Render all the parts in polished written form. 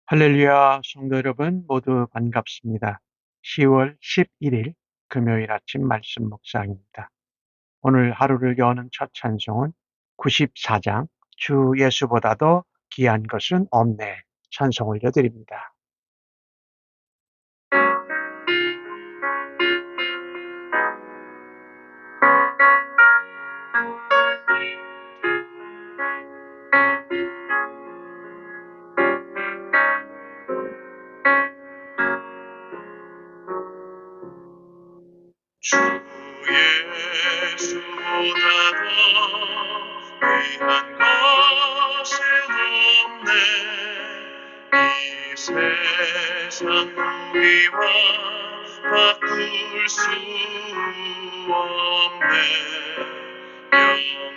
할렐루야, 성도 여러분 모두 반갑습니다. 10월 11일 금요일 아침 말씀 묵상입니다. 오늘 하루를 여는 첫 찬송은 94장 주 예수보다도 귀한 것은 없네 찬송 올려드립니다. 주 예수보다 더 귀한 것은 없네. 이 세상 무기와 바꿀 수 없네.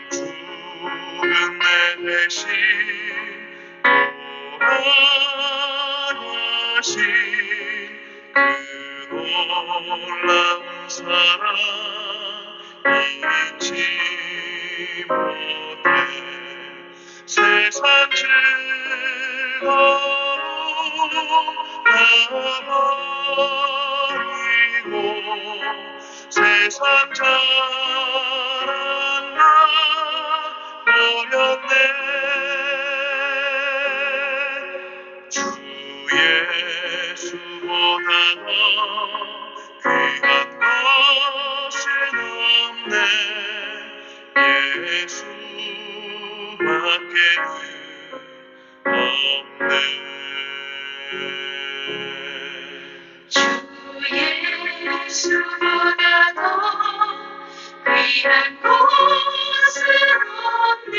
영주는 내 대신 돌아가신 그 놀라운 사랑 잊지 못해. 세상 즐거움 다 버리고 세상 자랑 다 버렸네. 주 예수보다 더 귀한 것은 없네. 예수밖에는 없네. 주 예수보다 더 귀한 것은 없네.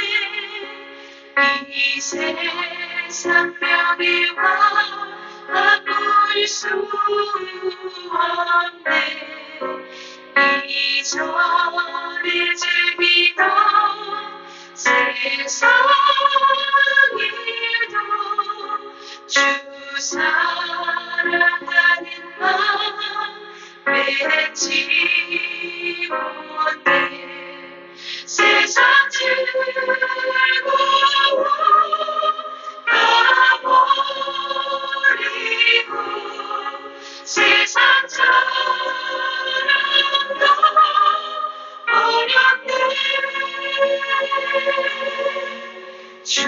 이 세상 명예와 바꿀 수 없네. 이전에 즐기던 세상 일도 주 사랑하는 마음 맺지 못해. 세상 즐거움 다 버리고 세상 자랑 다 버렸네. 주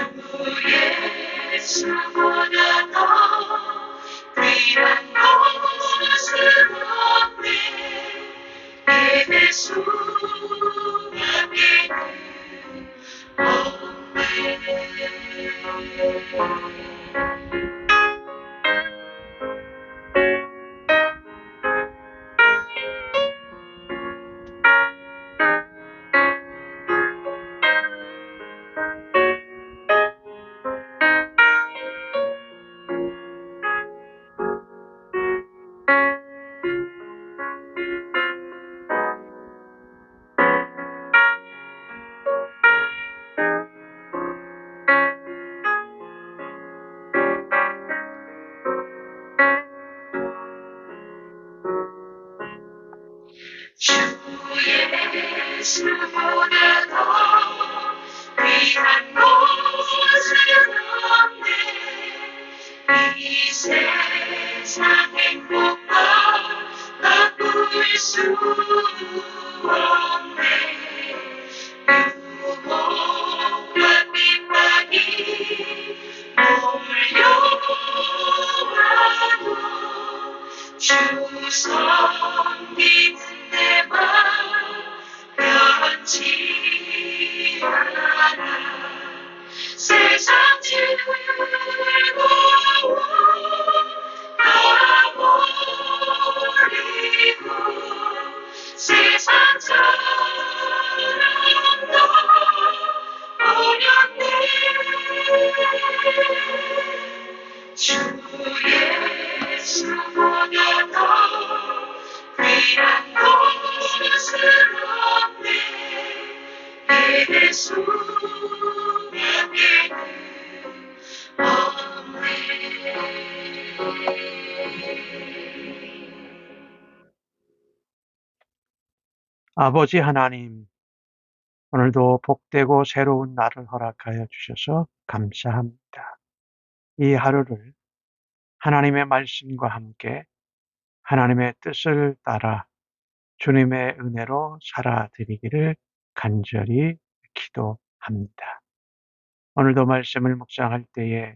예수보다 더 귀한 것은 없네. 예수밖에는 없네. 주 예수보다 더 귀한 것은 없네. 이 세상 행복과 바꿀 수 없네. 유혹과 핍박이 몰려와도 주 섬기는 내 맘 변치 않아. 세상 즐거움 다 버리고 세상 자랑 다 버렸네. 주 예수보다 더 귀한 것은 없네. 예수밖에는 없네. 아버지 하나님, 오늘도 복되고 새로운 날을 허락하여 주셔서 감사합니다. 이 하루를 하나님의 말씀과 함께 하나님의 뜻을 따라 주님의 은혜로 살아드리기를 간절히 기도합니다. 오늘도 말씀을 묵상할 때에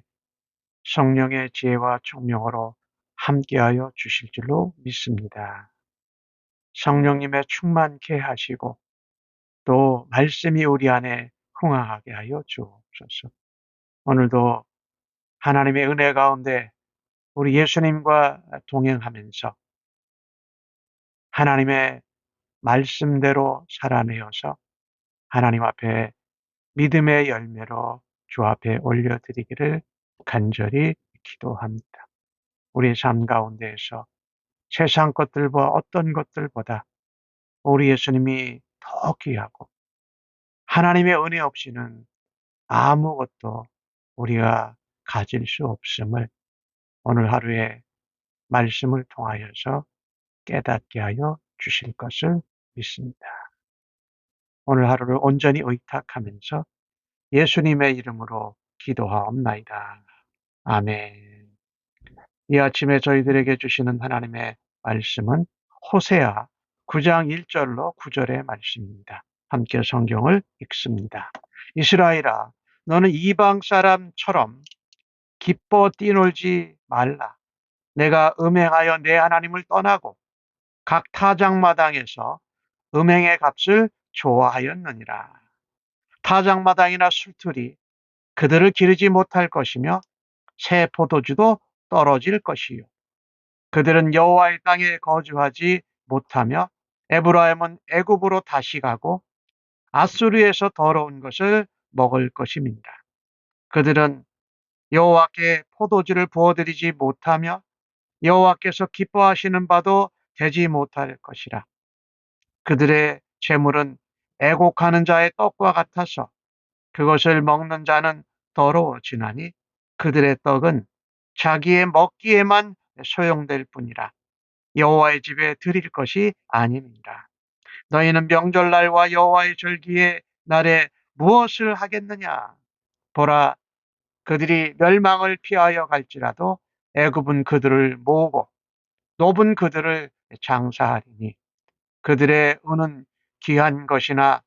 성령의 지혜와 총명으로 함께하여 주실 줄로 믿습니다. 성령님의 충만케 하시고 또 말씀이 우리 안에 흥황하게 하여 주옵소서. 오늘도 하나님의 은혜 가운데 우리 예수님과 동행하면서 하나님의 말씀대로 살아내어서 하나님 앞에 믿음의 열매로 주 앞에 올려드리기를 간절히 기도합니다. 우리의 삶 가운데에서 세상 것들과 어떤 것들보다 우리 예수님이 더 귀하고 하나님의 은혜 없이는 아무것도 우리가 가질 수 없음을 오늘 하루에 말씀을 통하여서 깨닫게 하여 주실 것을 믿습니다. 오늘 하루를 온전히 의탁하면서 예수님의 이름으로 기도하옵나이다. 아멘. 이 아침에 저희들에게 주시는 하나님의 말씀은 호세아 9장 1절로 9절의 말씀입니다. 함께 성경을 읽습니다. 이스라엘아, 너는 이방 사람처럼 기뻐 뛰놀지 말라. 내가 음행하여 내 하나님을 떠나고 각 타작마당에서 음행의 값을 좋아하였느니라. 타작마당이나 술틀이 그들을 기르지 못할 것이며 새 포도주도 떨어질 것이요. 그들은 여호와의 땅에 거주하지 못하며 에브라임은 애굽으로 다시 가고 아수르에서 더러운 것을 먹을 것입니다. 그들은 여호와께 포도주를 부어드리지 못하며 여호와께서 기뻐하시는 바도 되지 못할 것이라. 그들의 재물은 애곡하는 자의 떡과 같아서 그것을 먹는 자는 더러워지나니 그들의 떡은 자기의 먹기에만 소용될 뿐이라. 여호와의 집에 드릴 것이 아닙니다. 너희는 명절날과 여호와의 절기의 날에 무엇을 하겠느냐? 보라, 그들이 멸망을 피하여 갈지라도 애굽은 그들을 모으고 노은 그들을 장사하리니 그들의 은은 귀한 것이나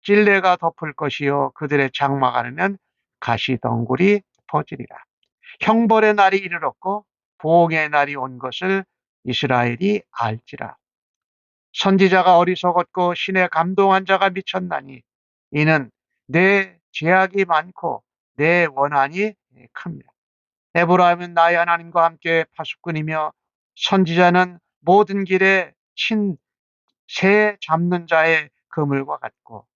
찔레가 덮을 것이요 그들의 장막 안에는 가시덩굴이 퍼지리라. 형벌의 날이 이르렀고 보응의 날이 온 것을 이스라엘이 알지라. 선지자가 어리석었고 신에 감동한 자가 미쳤나니 이는 내 죄악이 많고 내 원한이 큽니다. 에브라임은 나의 하나님과 함께 파수꾼이며 선지자는 모든 길에 친 새 잡는 자의 그물과 같고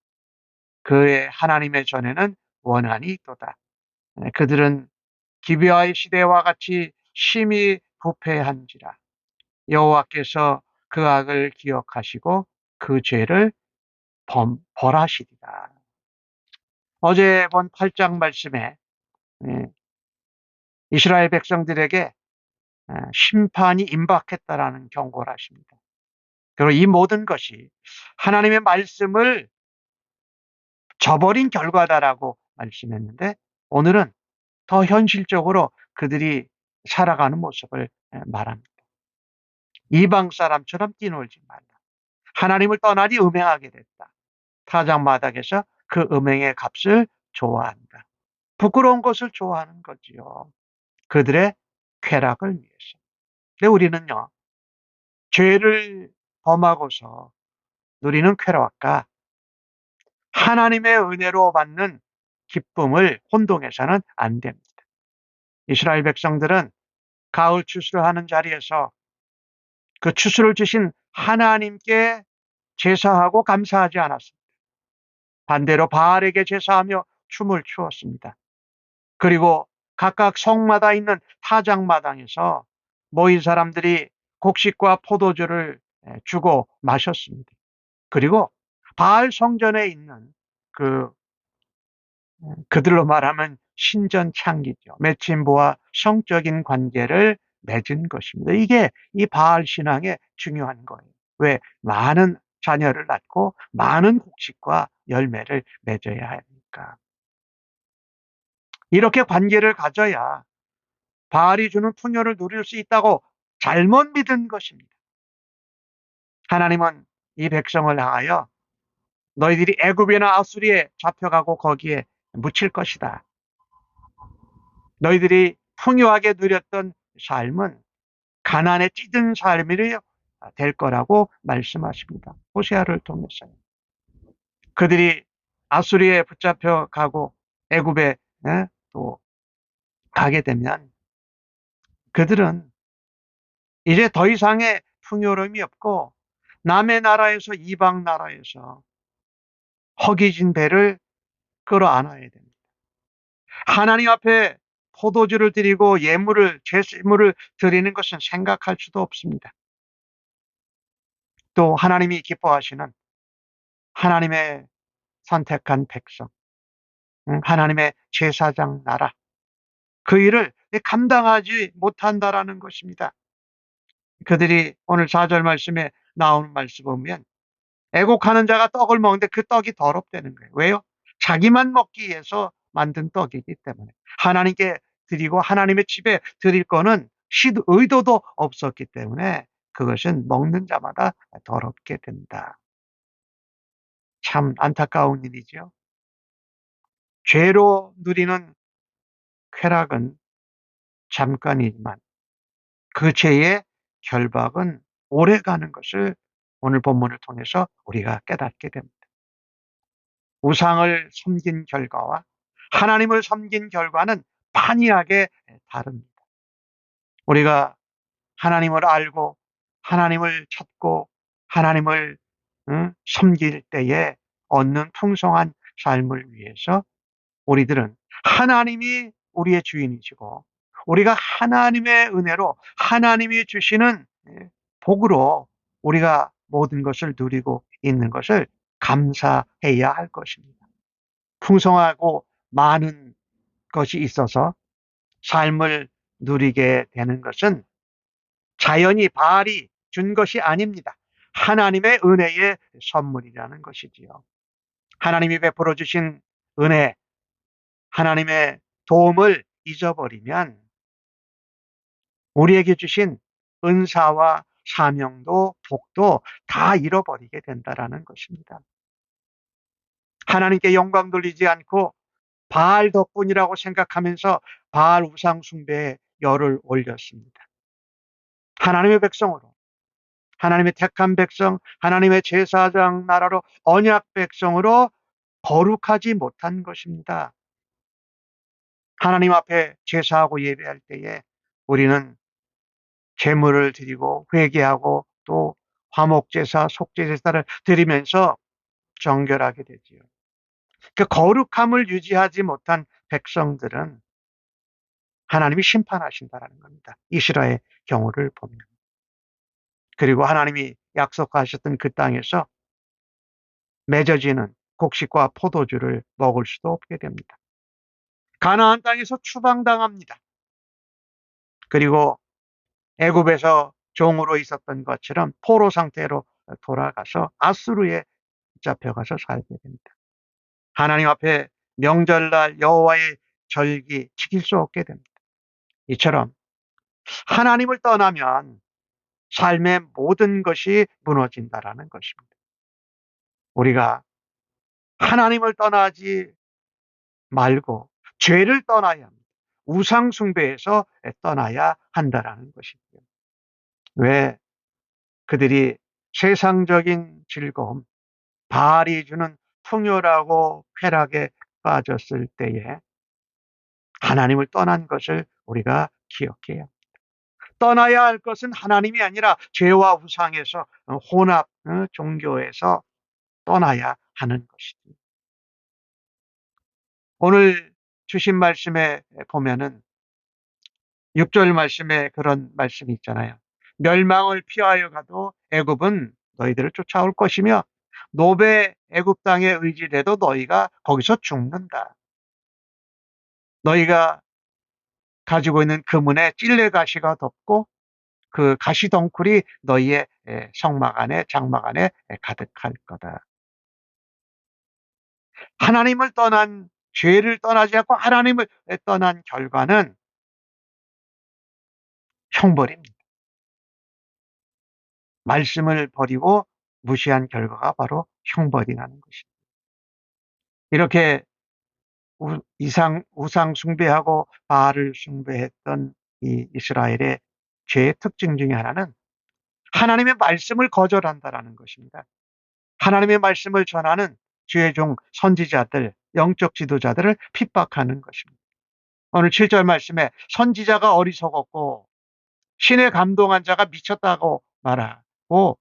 그의 하나님의 전에는 원한이 있도다. 그들은 기브야의 시대와 같이 심히 부패한지라. 여호와께서 그 악을 기억하시고 그 죄를 벌하시리라. 어제 본 8장 말씀에 이스라엘 백성들에게 심판이 임박했다라는 경고를 하십니다. 그리고 이 모든 것이 하나님의 말씀을 저버린 결과다라고 말씀했는데 오늘은 더 현실적으로 그들이 살아가는 모습을 말합니다. 이방 사람처럼 뛰놀지 말라. 하나님을 떠나니 음행하게 됐다. 타작마당에서 그 음행의 값을 좋아한다. 부끄러운 것을 좋아하는 거지요. 그들의 쾌락을 위해서. 근데 우리는요, 죄를 범하고서 누리는 쾌락과 하나님의 은혜로 받는 기쁨을 혼동해서는 안 됩니다. 이스라엘 백성들은 가을 추수를 하는 자리에서 그 추수를 주신 하나님께 제사하고 감사하지 않았습니다. 반대로 바알에게 제사하며 춤을 추었습니다. 그리고 각각 성마다 있는 타작마당에서 모인 사람들이 곡식과 포도주를 주고 마셨습니다. 그리고 바알 성전에 있는 그들로 말하면 신전 창기죠. 매친부와 성적인 관계를 맺은 것입니다. 이게 이 바알 신앙의 중요한 거예요. 왜? 많은 자녀를 낳고 많은 곡식과 열매를 맺어야 하니까. 이렇게 관계를 가져야 바알이 주는 풍요를 누릴 수 있다고 잘못 믿은 것입니다. 하나님은 이 백성을 향하여 너희들이 애굽이나 아수리에 잡혀가고 거기에 묻힐 것이다. 너희들이 풍요하게 누렸던 삶은 가난에 찌든 삶이 될 거라고 말씀하십니다. 호세아를 통해서요. 그들이 아수리에 붙잡혀 가고 애굽에 또 가게 되면 그들은 이제 더 이상의 풍요로움이 없고 남의 나라에서 이방 나라에서 허기진 배를 끌어안아야 됩니다. 하나님 앞에 포도주를 드리고 예물을 제물을 드리는 것은 생각할 수도 없습니다. 또 하나님이 기뻐하시는 하나님의 선택한 백성, 하나님의 제사장 나라, 그 일을 감당하지 못한다라는 것입니다. 그들이 오늘 4절 말씀에 나오는 말씀 보면 애곡하는 자가 떡을 먹는데 그 떡이 더럽다는 거예요. 왜요? 자기만 먹기 위해서 만든 떡이기 때문에. 하나님께 드리고 하나님의 집에 드릴 거는 의도도 없었기 때문에 그것은 먹는 자마다 더럽게 된다. 참 안타까운 일이죠. 죄로 누리는 쾌락은 잠깐이지만 그 죄의 결박은 오래가는 것을 오늘 본문을 통해서 우리가 깨닫게 됩니다. 우상을 섬긴 결과와 하나님을 섬긴 결과는 판이하게 다릅니다. 우리가 하나님을 알고 하나님을 찾고 하나님을 섬길 때에 얻는 풍성한 삶을 위해서 우리들은 하나님이 우리의 주인이시고 우리가 하나님의 은혜로 하나님이 주시는 복으로 우리가 모든 것을 누리고 있는 것을 감사해야 할 것입니다. 풍성하고 많은 것이 있어서 삶을 누리게 되는 것은 자연히 바알이 준 것이 아닙니다. 하나님의 은혜의 선물이라는 것이지요. 하나님이 베풀어 주신 은혜, 하나님의 도움을 잊어버리면 우리에게 주신 은사와 사명도 복도 다 잃어버리게 된다라는 것입니다. 하나님께 영광 돌리지 않고 바알 덕분이라고 생각하면서 바알 우상 숭배에 열을 올렸습니다. 하나님의 백성으로, 하나님의 택한 백성, 하나님의 제사장 나라로 언약 백성으로 거룩하지 못한 것입니다. 하나님 앞에 제사하고 예배할 때에 우리는 제물을 드리고 회개하고 또 화목제사, 속죄제사를 드리면서 정결하게 되지요. 그 거룩함을 유지하지 못한 백성들은 하나님이 심판하신다라는 겁니다. 이스라엘의 경우를 보면. 그리고 하나님이 약속하셨던 그 땅에서 맺어지는 곡식과 포도주를 먹을 수도 없게 됩니다. 가나안 땅에서 추방당합니다. 그리고 애굽에서 종으로 있었던 것처럼 포로 상태로 돌아가서 아수르에 잡혀가서 살게 됩니다. 하나님 앞에 명절날 여호와의 절기 지킬 수 없게 됩니다. 이처럼 하나님을 떠나면 삶의 모든 것이 무너진다라는 것입니다. 우리가 하나님을 떠나지 말고 죄를 떠나야 합니다. 우상 숭배에서 떠나야 한다라는 것이죠. 왜 그들이 세상적인 즐거움, 바알이 주는 풍요라고 쾌락에 빠졌을 때에 하나님을 떠난 것을 우리가 기억해야 합니다. 떠나야 할 것은 하나님이 아니라 죄와 우상에서 혼합 종교에서 떠나야 하는 것이죠. 오늘 주신 말씀에 보면은 6절 말씀에 그런 말씀이 있잖아요. 멸망을 피하여 가도 애굽은 너희들을 쫓아올 것이며 노베 애굽 땅에 의지돼도 너희가 거기서 죽는다. 너희가 가지고 있는 금은에 찔레 가시가 덮고 그 가시 덩쿨이 너희의 성막 안에 장막 안에 가득할 거다. 하나님을 떠난 죄를 떠나지 않고 하나님을 떠난 결과는 형벌입니다. 말씀을 버리고 무시한 결과가 바로 형벌이라는 것입니다. 이렇게 우상 숭배하고 바알을 숭배했던 이 이스라엘의 죄의 특징 중에 하나는 하나님의 말씀을 거절한다라는 것입니다. 하나님의 말씀을 전하는 주의 종 선지자들, 영적 지도자들을 핍박하는 것입니다. 오늘 7절 말씀에 선지자가 어리석었고 신의 감동한 자가 미쳤다고 말하고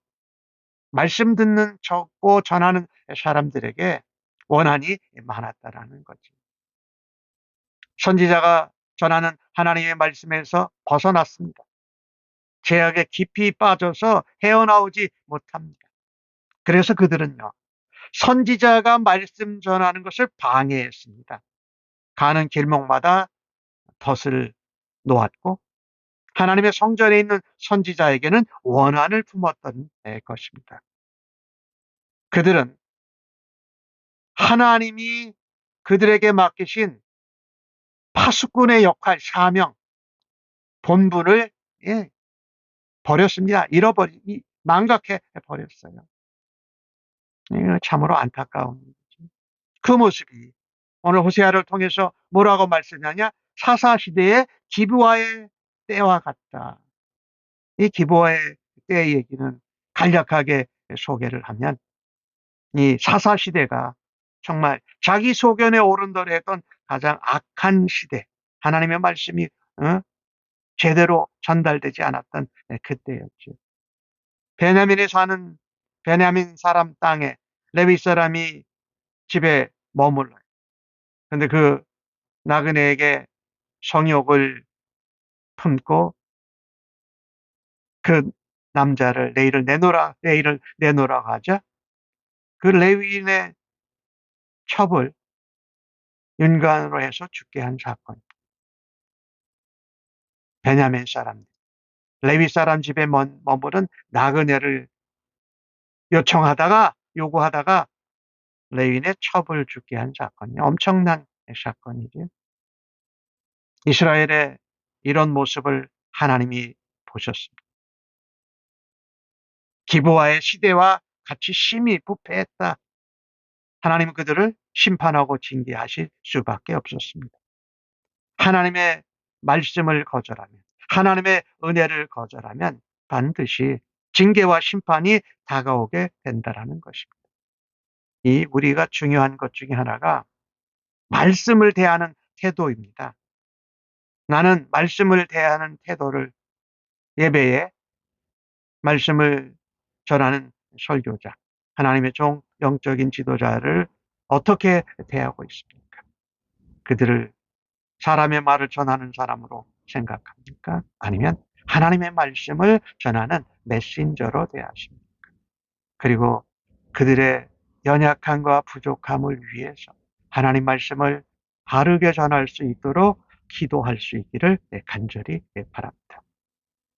말씀 듣는 적고 전하는 사람들에게 원한이 많았다라는 거죠. 선지자가 전하는 하나님의 말씀에서 벗어났습니다. 죄악에 깊이 빠져서 헤어나오지 못합니다. 그래서 그들은요, 선지자가 말씀 전하는 것을 방해했습니다. 가는 길목마다 덫을 놓았고 하나님의 성전에 있는 선지자에게는 원한을 품었던 것입니다. 그들은 하나님이 그들에게 맡기신 파수꾼의 역할, 사명, 본분을 버렸습니다. 망각해 버렸어요. 이거 참으로 안타까운 일이죠. 그 모습이 오늘 호세아를 통해서 뭐라고 말씀하냐? 사사시대의 기브와의 때와 같다. 이 기브와의 때의 얘기는 간략하게 소개를 하면 이 사사시대가 정말 자기 소견에 오른대로 했던 가장 악한 시대, 하나님의 말씀이 제대로 전달되지 않았던 그때였죠. 베냐민에 사는 베냐민 사람 땅에 레위 사람이 집에 머물러요. 근데 그 나그네에게 성욕을 품고 그 남자를 레위를 내놓으라고 하자 그 레위인의 첩을 윤관으로 해서 죽게 한 사건. 베냐민 사람, 레위 사람 집에 머무른 나그네를 요구하다가 레위인의 첩을 죽게 한 사건이 엄청난 사건이죠. 이스라엘의 이런 모습을 하나님이 보셨습니다. 기브와의 시대와 같이 심히 부패했다. 하나님은 그들을 심판하고 징계하실 수밖에 없었습니다. 하나님의 말씀을 거절하면, 하나님의 은혜를 거절하면 반드시 징계와 심판이 다가오게 된다라는 것입니다. 이 우리가 중요한 것 중에 하나가 말씀을 대하는 태도입니다. 나는 말씀을 대하는 태도를 예배에 말씀을 전하는 설교자, 하나님의 종, 영적인 지도자를 어떻게 대하고 있습니까? 그들을 사람의 말을 전하는 사람으로 생각합니까? 아니면 하나님의 말씀을 전하는 메신저로 대하십니까? 그리고 그들의 연약함과 부족함을 위해서 하나님 말씀을 바르게 전할 수 있도록 기도할 수 있기를 간절히 바랍니다.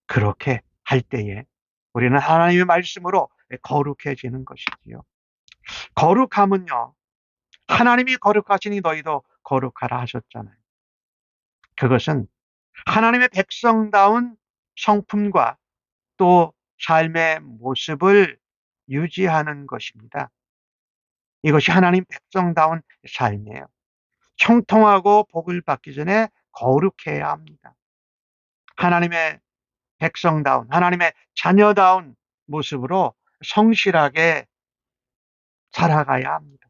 그렇게 할 때에 우리는 하나님의 말씀으로 거룩해지는 것이지요. 거룩함은요, 하나님이 거룩하시니 너희도 거룩하라 하셨잖아요. 그것은 하나님의 백성다운 성품과 또 삶의 모습을 유지하는 것입니다. 이것이 하나님 백성다운 삶이에요. 형통하고 복을 받기 전에 거룩해야 합니다. 하나님의 백성다운, 하나님의 자녀다운 모습으로 성실하게 살아가야 합니다.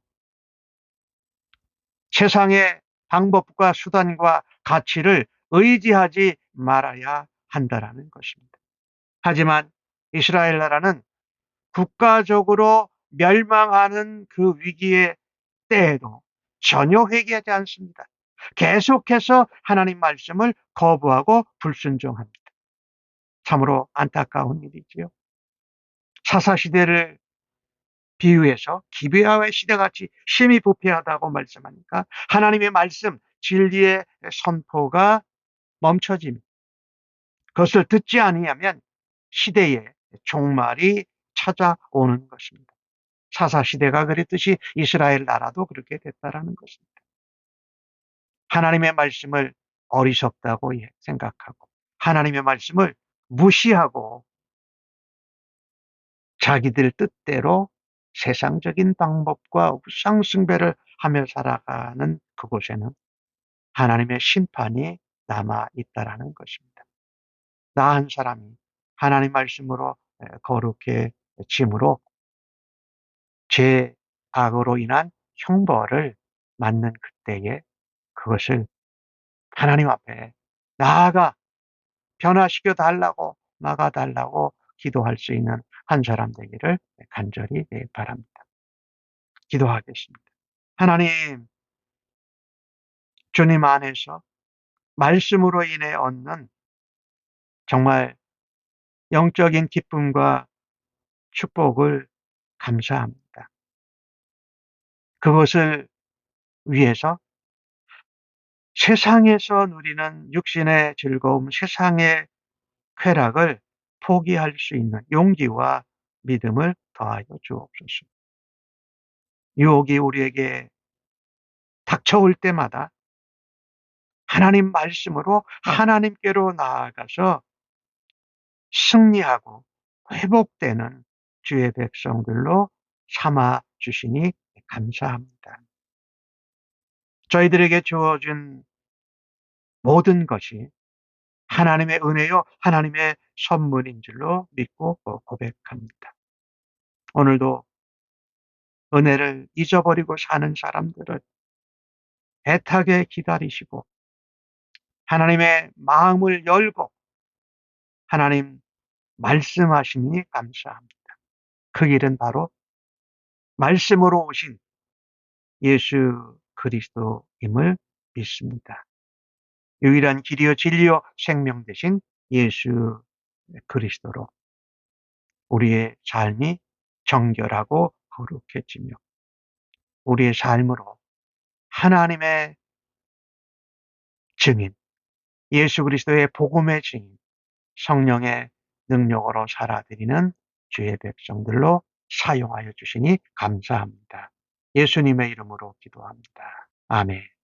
세상의 방법과 수단과 가치를 의지하지 말아야 한다라는 것입니다. 하지만 이스라엘 나라는 국가적으로 멸망하는 그 위기의 때에도 전혀 회개하지 않습니다. 계속해서 하나님 말씀을 거부하고 불순종합니다. 참으로 안타까운 일이지요. 사사시대를 비유해서 기브야의 시대같이 심히 부패하다고 말씀하니까 하나님의 말씀, 진리의 선포가 멈춰집니다. 그것을 듣지 아니하면 시대의 종말이 찾아오는 것입니다. 사사시대가 그랬듯이 이스라엘 나라도 그렇게 됐다라는 것입니다. 하나님의 말씀을 어리석다고 생각하고 하나님의 말씀을 무시하고 자기들 뜻대로 세상적인 방법과 우상숭배를 하며 살아가는 그곳에는 하나님의 심판이 남아 있다라는 것입니다. 나 한 사람이 하나님 말씀으로 거룩해짐으로 제 악으로 인한 형벌을 맞는 그때에 그것을 하나님 앞에 나아가 변화시켜 달라고 막아 달라고 기도할 수 있는 한 사람 되기를 간절히 바랍니다. 기도하겠습니다. 하나님, 주님 안에서 말씀으로 인해 얻는 정말 영적인 기쁨과 축복을 감사합니다. 그것을 위해서 세상에서 누리는 육신의 즐거움, 세상의 쾌락을 포기할 수 있는 용기와 믿음을 더하여 주옵소서. 유혹이 우리에게 닥쳐올 때마다 하나님 말씀으로 하나님께로 나아가서 승리하고 회복되는 주의 백성들로 삼아 주시니 감사합니다. 저희들에게 주어진 모든 것이 하나님의 은혜요, 하나님의 선물인 줄로 믿고 고백합니다. 오늘도 은혜를 잊어버리고 사는 사람들을 애타게 기다리시고 하나님의 마음을 열고 하나님 말씀하시니 감사합니다. 그 길은 바로 말씀으로 오신 예수 그리스도임을 믿습니다. 유일한 길이요 진리요 생명 되신 예수 그리스도로 우리의 삶이 정결하고 거룩해지며 우리의 삶으로 하나님의 증인, 예수 그리스도의 복음의 증인, 성령의 능력으로 살아드리는 주의 백성들로 사용하여 주시니 감사합니다. 예수님의 이름으로 기도합니다. 아멘.